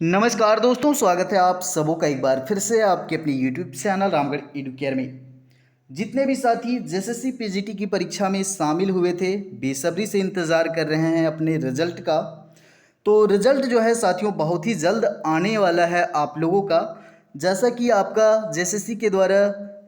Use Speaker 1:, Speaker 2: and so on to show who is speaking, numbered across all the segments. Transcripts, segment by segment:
Speaker 1: नमस्कार दोस्तों, स्वागत है आप सबों का एक बार फिर से आपके अपने यूट्यूब चैनल रामगढ़ एडुकेयर में। जितने भी साथी जेएसएससी पीजीटी की परीक्षा में शामिल हुए थे, बेसब्री से इंतज़ार कर रहे हैं अपने रिजल्ट का। तो रिजल्ट जो है साथियों बहुत ही जल्द आने वाला है आप लोगों का। जैसा कि आपका जेएसएससी के द्वारा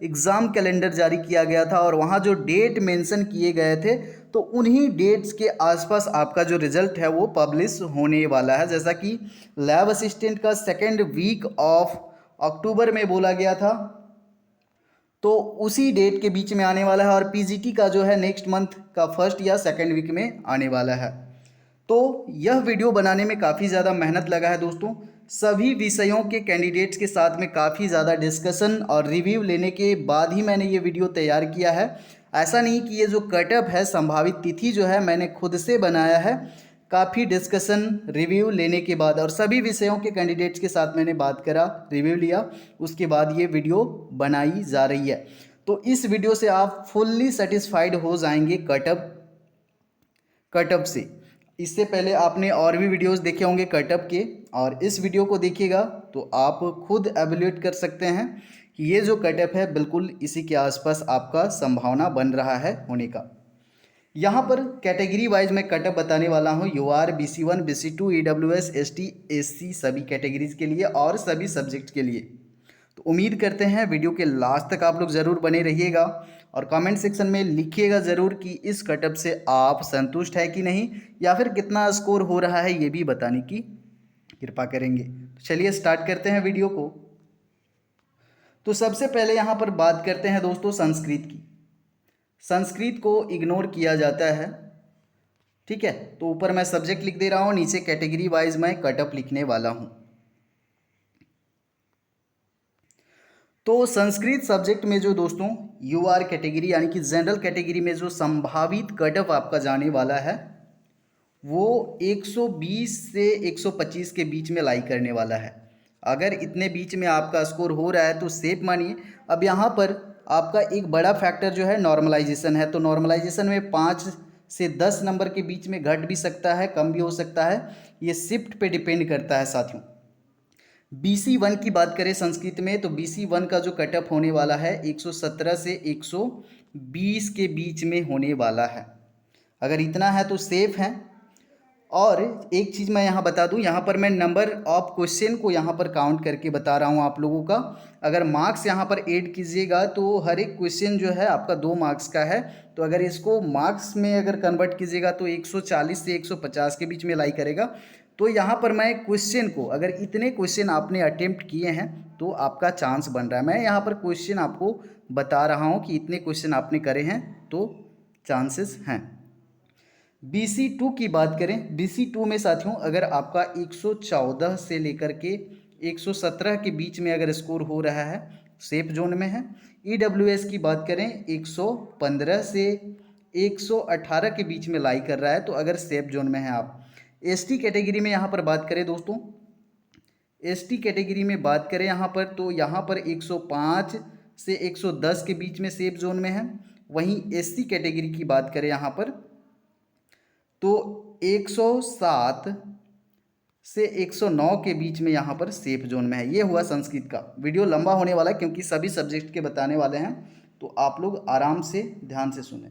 Speaker 1: एग्ज़ाम कैलेंडर जारी किया गया था और वहाँ जो डेट मेंशन किए गए थे, तो उन्हीं डेट्स के आसपास आपका जो रिजल्ट है वो पब्लिश होने वाला है। जैसा कि लैब असिस्टेंट का सेकेंड वीक ऑफ अक्टूबर में बोला गया था, तो उसी डेट के बीच में आने वाला है। और पीजीटी का जो है नेक्स्ट मंथ का फर्स्ट या सेकेंड वीक में आने वाला है। तो यह वीडियो बनाने में काफ़ी ज़्यादा मेहनत लगा है दोस्तों। सभी विषयों के कैंडिडेट्स के साथ में काफ़ी ज़्यादा डिस्कशन और रिव्यू लेने के बाद ही मैंने ये वीडियो तैयार किया है। ऐसा नहीं कि ये जो कटअप है, संभावित तिथि जो है, मैंने खुद से बनाया है। काफ़ी डिस्कशन रिव्यू लेने के बाद और सभी विषयों के कैंडिडेट्स के साथ मैंने बात करा, रिव्यू लिया, उसके बाद ये वीडियो बनाई जा रही है। तो इस वीडियो से आप फुल्ली सेटिस्फाइड हो जाएंगे कटअप से। इससे पहले आपने और भी वीडियोस देखे होंगे कटअप के, और इस वीडियो को देखिएगा तो आप खुद एवेल्यूएट कर सकते हैं कि ये जो कटअप है बिल्कुल इसी के आसपास आपका संभावना बन रहा है होने का। यहाँ पर कैटेगरी वाइज मैं कटअप बताने वाला हूँ। UR, BC1, BC2, EWS, ST, SC सभी कैटेगरीज के लिए और सभी सब्जेक्ट के लिए। तो उम्मीद करते हैं वीडियो के लास्ट तक आप लोग ज़रूर बने रहिएगा और कमेंट सेक्शन में लिखिएगा ज़रूर कि इस कटअप से आप संतुष्ट है कि नहीं, या फिर कितना स्कोर हो रहा है ये भी बताने की कृपा करेंगे। तो चलिए स्टार्ट करते हैं वीडियो को। तो सबसे पहले यहाँ पर बात करते हैं दोस्तों संस्कृत की। संस्कृत को इग्नोर किया जाता है, ठीक है। तो ऊपर मैं सब्जेक्ट लिख दे रहा हूँ, नीचे कैटेगरी वाइज मैं कटअप लिखने वाला हूँ। तो संस्कृत सब्जेक्ट में जो दोस्तों यूआर कैटेगरी यानी कि जनरल कैटेगरी में जो संभावित कटअप आपका जाने वाला है वो 120 से 125 के बीच में लाई करने वाला है। अगर इतने बीच में आपका स्कोर हो रहा है तो सेफ मानिए। अब यहाँ पर आपका एक बड़ा फैक्टर जो है नॉर्मलाइजेशन है। तो नॉर्मलाइजेशन में 5 से 10 नंबर के बीच में घट भी सकता है, कम भी हो सकता है। ये शिफ्ट पे डिपेंड करता है साथियों। BC1 की बात करें संस्कृत में, तो BC1 का जो कटअप होने वाला है 117 से 120 के बीच में होने वाला है। अगर इतना है तो सेफ है। और एक चीज़ मैं यहाँ बता दूँ, यहाँ पर मैं नंबर ऑफ क्वेश्चन को यहाँ पर काउंट करके बता रहा हूँ आप लोगों का। अगर मार्क्स यहाँ पर ऐड कीजिएगा तो हर एक क्वेश्चन जो है आपका 2 मार्क्स का है। तो अगर इसको मार्क्स में अगर कन्वर्ट कीजिएगा तो 140 से 150 के बीच में लाई करेगा। तो यहाँ पर मैं क्वेश्चन को, अगर इतने क्वेश्चन आपने अटेम्प्ट किए हैं तो आपका चांस बन रहा है। मैं यहाँ पर क्वेश्चन आपको बता रहा हूँ कि इतने क्वेश्चन आपने करे हैं तो चांसेस हैं। BC2 की बात करें, BC2 में साथियों अगर आपका 114 से लेकर के 117 के बीच में अगर स्कोर हो रहा है, सेफ जोन में है। EWS की बात करें 115 से 118 के बीच में लाई कर रहा है, तो अगर सेफ जोन में है आप। ST कैटेगरी में यहाँ पर बात करें दोस्तों, ST कैटेगरी में बात करें यहाँ पर, तो यहाँ पर 105 से 110 के बीच में सेफ जोन में है। वहीं SC कैटेगरी की बात करें यहाँ पर तो 107 से 109 के बीच में यहाँ पर सेफ जोन में है। ये हुआ संस्कृत का। वीडियो लंबा होने वाला है क्योंकि सभी सब्जेक्ट के बताने वाले हैं, तो आप लोग आराम से ध्यान से सुने।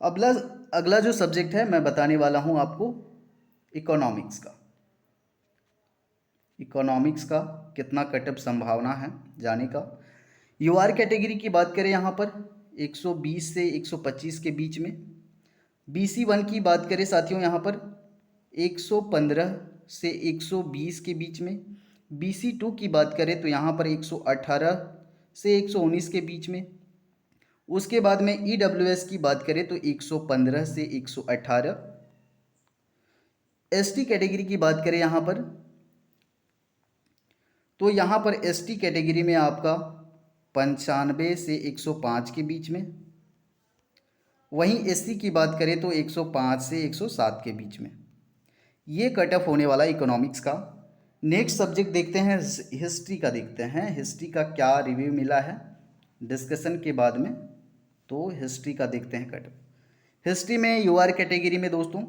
Speaker 1: अगला अगला जो सब्जेक्ट है मैं बताने वाला हूँ आपको इकोनॉमिक्स का। इकोनॉमिक्स का कितना कटअप संभावना है जाने का। यूआर कैटेगरी की बात करें यहाँ पर 120 से 125 के बीच में। BC1 की बात करें साथियों यहाँ पर 115 से 120 के बीच में। BC2 की बात करें तो यहाँ पर 118 से 119 के बीच में। उसके बाद में EWS की बात करें तो 115 से 118। ST कैटेगरी की बात करें यहाँ पर तो यहाँ पर ST कैटेगरी में आपका 95 से 105 के बीच में। वहीं SC की बात करें तो 105 से 107 के बीच में। ये कट ऑफ होने वाला इकोनॉमिक्स का। नेक्स्ट सब्जेक्ट देखते हैं, हिस्ट्री का देखते हैं। हिस्ट्री का क्या रिव्यू मिला है डिस्कशन के बाद में, तो हिस्ट्री का देखते हैं कट ऑफ। हिस्ट्री में यूआर कैटेगरी में दोस्तों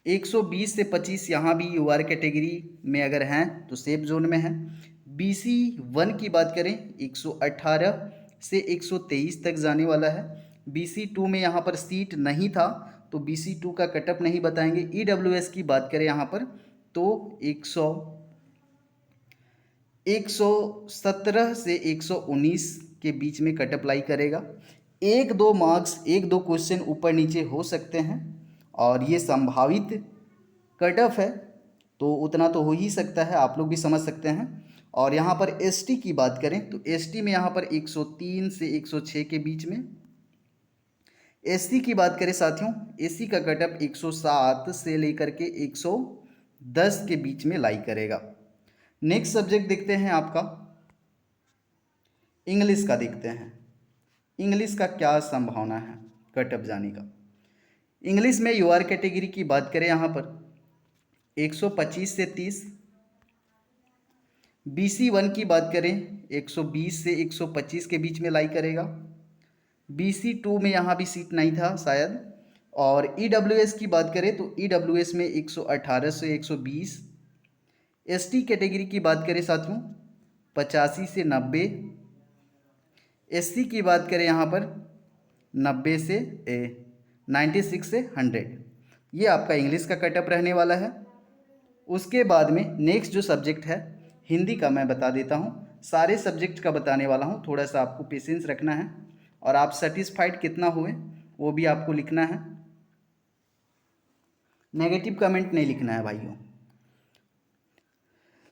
Speaker 1: 120 से 25 यहाँ भी यूआर कैटेगरी में अगर हैं तो सेफ जोन में है। BC1 की बात करें 118 से 123 तक जाने वाला है। BC2 में यहाँ पर सीट नहीं था तो BC2 का कटअप नहीं बताएंगे। EWS की बात करें यहाँ पर तो 117 से 119 के बीच में कटअप लाई करेगा। एक दो मार्क्स, एक दो क्वेश्चन ऊपर नीचे हो सकते हैं और ये संभावित कटअप है तो उतना तो हो ही सकता है, आप लोग भी समझ सकते हैं। और यहाँ पर ST की बात करें तो ST में यहाँ पर 103 से 106 के बीच में। SC की बात करें साथियों, SC का कटअप 107 से लेकर के 110 के बीच में लाई करेगा। नेक्स्ट सब्जेक्ट देखते हैं आपका इंग्लिश का। देखते हैं इंग्लिश का क्या संभावना है कटअप जाने का। इंग्लिश में यूआर कैटेगरी की बात करें यहाँ पर 125 से 30। BC1 की बात करें 120 से 125 के बीच में लाई करेगा। BC2 में यहाँ भी सीट नहीं था शायद। और EWS की बात करें तो EWS में 118 से 120। ST कैटेगरी की बात करें साथियों 85 से 90। SC की बात करें यहाँ पर 96 से 100। ये आपका इंग्लिश का कटअप रहने वाला है। उसके बाद में नेक्स्ट जो सब्जेक्ट है हिंदी का, मैं बता देता हूँ। सारे सब्जेक्ट का बताने वाला हूँ, थोड़ा सा आपको पेशेंस रखना है और आप सेटिस्फाइड कितना हुए वो भी आपको लिखना है। नेगेटिव कमेंट नहीं लिखना है भाइयों।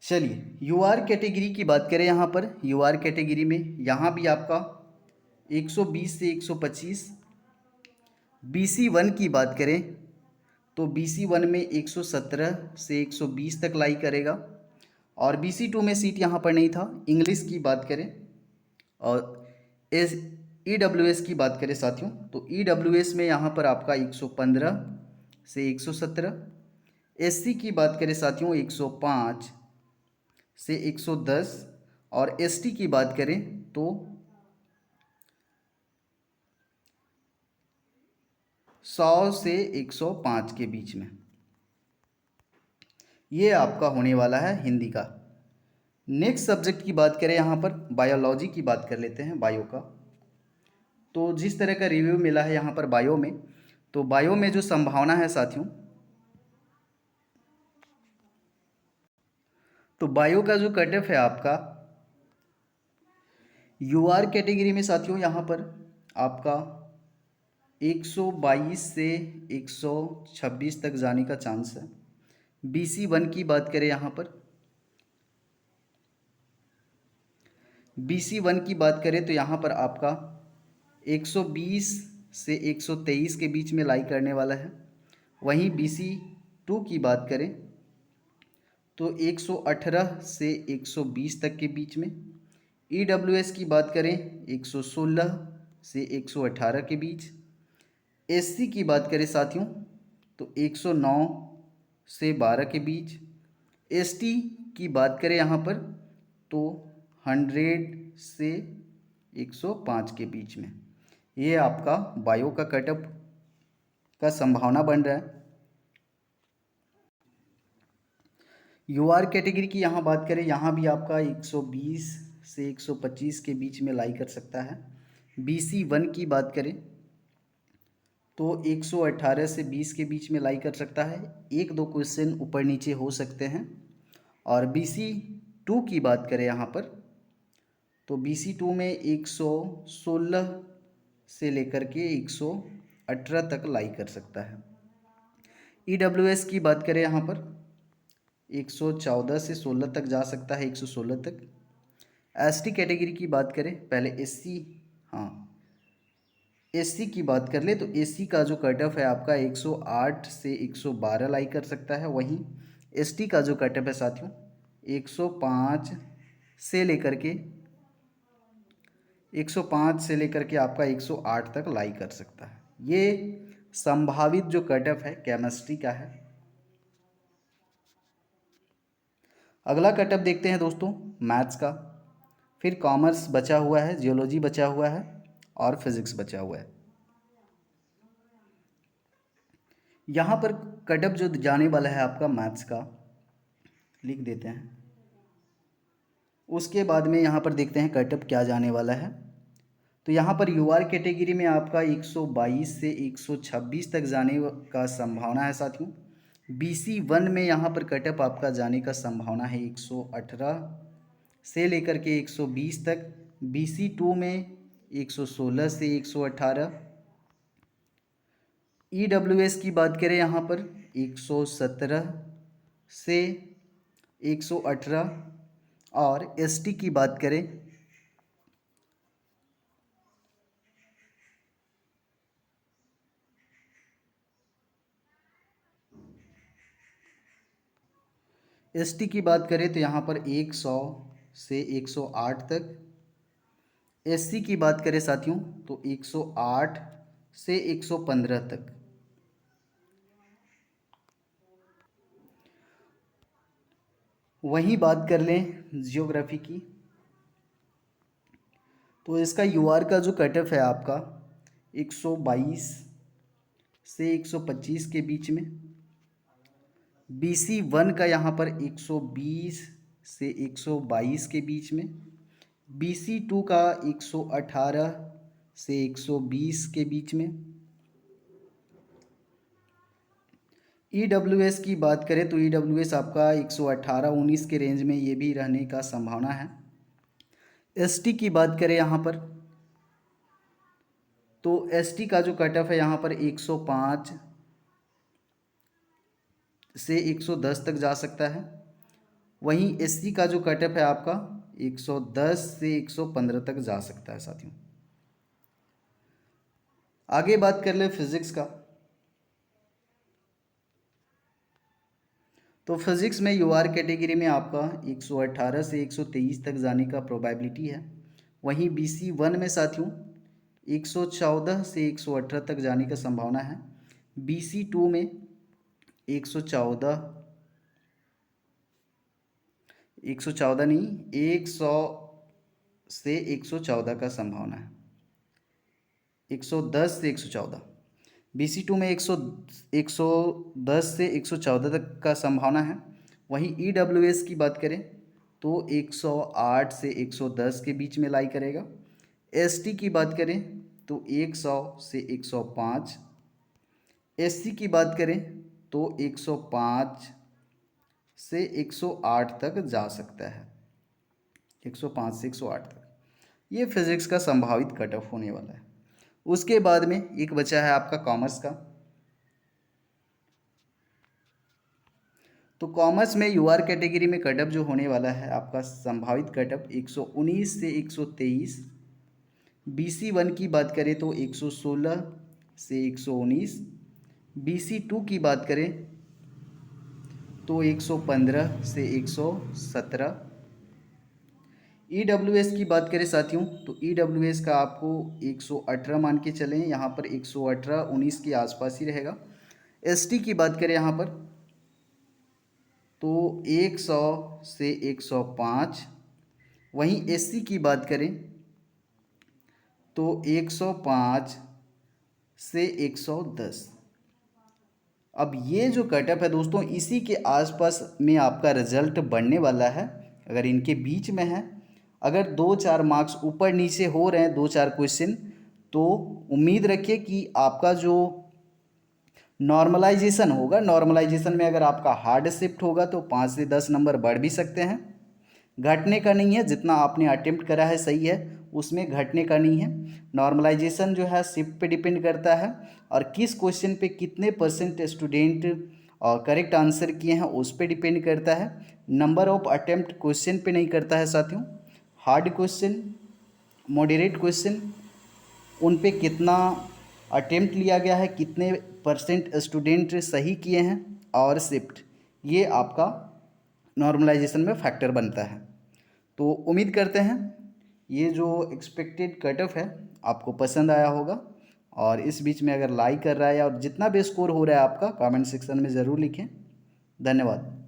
Speaker 1: चलिए यूआर कैटेगरी की बात करें यहाँ पर। यूआर कैटेगरी में यहाँ भी आपका 120 से 125। BC1 की बात करें तो BC1 में 117 से 120 तक लाई करेगा। और BC2 में सीट यहाँ पर नहीं था। इंग्लिश की बात करें और EWS की बात करें साथियों तो EWS में यहाँ पर आपका 115 से 117। SC की बात करें साथियों 105 से 110। और ST की बात करें तो 100 से 105 के बीच में। ये आपका होने वाला है हिंदी का। नेक्स्ट सब्जेक्ट की बात करें यहाँ पर बायोलॉजी की बात कर लेते हैं, बायो का। तो जिस तरह का रिव्यू मिला है यहाँ पर बायो में, तो बायो में जो संभावना है साथियों, तो बायो का जो कटअप है आपका यूआर कैटेगरी में साथियों यहाँ पर आपका 122 से 126 तक जाने का चांस है। BC1 की बात करें यहाँ पर, BC1 की बात करें तो यहाँ पर आपका 120 से 123 के बीच में लाई करने वाला है। वहीं BC2 की बात करें तो 118 से 120 तक के बीच में। EWS की बात करें 116 से 118 के बीच। SC की बात करें साथियों तो 109 से 12 के बीच। ST की बात करें यहाँ पर तो 100 से 105 के बीच में। ये आपका बायो का कटअप का संभावना बन रहा है। यूआर कैटेगरी की यहाँ बात करें, यहाँ भी आपका 120 से 125 के बीच में लाई कर सकता है। BC1 की बात करें तो 118 से 20 के बीच में लाई कर सकता है। एक दो क्वेश्चन ऊपर नीचे हो सकते हैं। और BC2 की बात करें यहाँ पर तो BC2 में 116 से लेकर के 118 तक लाई कर सकता है। EWS की बात करें यहाँ पर 114 से 16 तक जा सकता है, 116 तक। ST कैटेगरी की बात करें, पहले SC की बात कर ले तो SC का जो कटअप है आपका 108 से 112 लाई कर सकता है। वहीं ST का जो कटअप है साथियों 105 से लेकर के आपका 108 तक लाई कर सकता है। ये संभावित जो कटअप है केमिस्ट्री का है। अगला कटअप देखते हैं दोस्तों मैथ्स का। फिर कॉमर्स बचा हुआ है, जियोलॉजी बचा हुआ है और फिजिक्स बचा हुआ है। यहाँ पर कट ऑफ जो जाने वाला है आपका मैथ्स का, लिख देते हैं। उसके बाद में यहाँ पर देखते हैं कट ऑफ क्या जाने वाला है। तो यहाँ पर यूआर कैटेगरी में आपका 122 से 126 तक जाने का संभावना है साथियों। बीसी 1 में यहाँ पर कट ऑफ आपका जाने का संभावना है 118 से लेकर के 120 तक। बीसी 2 में 116 से 118। ईडब्ल्यूएस की बात करें यहाँ पर 117 से 118। और एसटी की बात करें तो यहाँ पर 100 से 108 तक। एससी की बात करें साथियों तो 108 से 115 तक। वहीं बात कर लें जियोग्राफी की, तो इसका यूआर का जो कट ऑफ है आपका 122 से 125 के बीच में। बीसी 1 का यहाँ पर 120 से 122 के बीच में। बीसी 2 का 118 से 120 के बीच में। ईडब्ल्यूएस की बात करें तो ईडब्ल्यूएस आपका 118-19 के रेंज में ये भी रहने का संभावना है। एसटी की बात करें यहाँ पर तो एसटी का जो कट ऑफ है यहाँ पर 105 से 110 तक जा सकता है। वहीं एससी का जो कट ऑफ है आपका 110 से 115 तक जा सकता है साथियों। आगे बात कर ले फिजिक्स का, तो फिजिक्स में यूआर कैटेगरी में आपका 118 से 123 तक जाने का प्रोबेबिलिटी है। वहीं बीसी 1 में साथियों 114 से 118 तक जाने का संभावना है। बीसी 2 में 114 नहीं 100 से 114 का संभावना है। 110 से 114। बीसी 2 में 110 से 114 तक का संभावना है। वहीं ईडब्ल्यूएस की बात करें तो 108 से 110 के बीच में लाई करेगा। एसटी की बात करें तो 100 से 105। एससी की बात करें तो 105 से 108 तक जा सकता है। 105 से 108 तक ये फिजिक्स का संभावित कट ऑफ होने वाला है। उसके बाद में एक बचा है आपका कॉमर्स का, तो कॉमर्स में यूआर कैटेगरी में कट ऑफ जो होने वाला है आपका संभावित कट ऑफ 119 से 123। बीसी 1 की बात करें तो 116 से 119। बीसी 2 की बात करें तो 115 से 117। ईडब्ल्यूएस की बात करें साथियों तो ईडब्ल्यूएस का आपको 118 मान के चलें, यहाँ पर 118-19 के आसपास ही रहेगा। एसटी की बात करें यहाँ पर तो 100 से 105। वहीं एससी की बात करें तो 105 से 110। अब ये जो कट ऑफ है दोस्तों इसी के आसपास में आपका रिजल्ट बनने वाला है। अगर इनके बीच में है, अगर 2-4 मार्क्स ऊपर नीचे हो रहे हैं 2-4 क्वेश्चन, तो उम्मीद रखिए कि आपका जो नॉर्मलाइजेशन होगा, नॉर्मलाइजेशन में अगर आपका हार्ड शिफ्ट होगा तो 5 से 10 नंबर बढ़ भी सकते हैं। घटने का नहीं है, जितना आपने अटेम्प्ट करा है सही है, उसमें घटने का नहीं है। नॉर्मलाइजेशन जो है शिफ्ट पे डिपेंड करता है और किस क्वेश्चन पे कितने % स्टूडेंट करेक्ट आंसर किए हैं उस पर डिपेंड करता है। नंबर ऑफ अटेम्प्ट क्वेश्चन पे नहीं करता है साथियों। हार्ड क्वेश्चन, मॉडरेट क्वेश्चन, उन पे कितना अटेम्प्ट लिया गया है, कितने % स्टूडेंट सही किए हैं और शिफ्ट, ये आपका नॉर्मलाइजेशन में फैक्टर बनता है। तो उम्मीद करते हैं ये जो एक्सपेक्टेड कट ऑफ है आपको पसंद आया होगा। और इस बीच में अगर लाइक कर रहा है और जितना भी स्कोर हो रहा है आपका कमेंट सेक्शन में ज़रूर लिखें। धन्यवाद।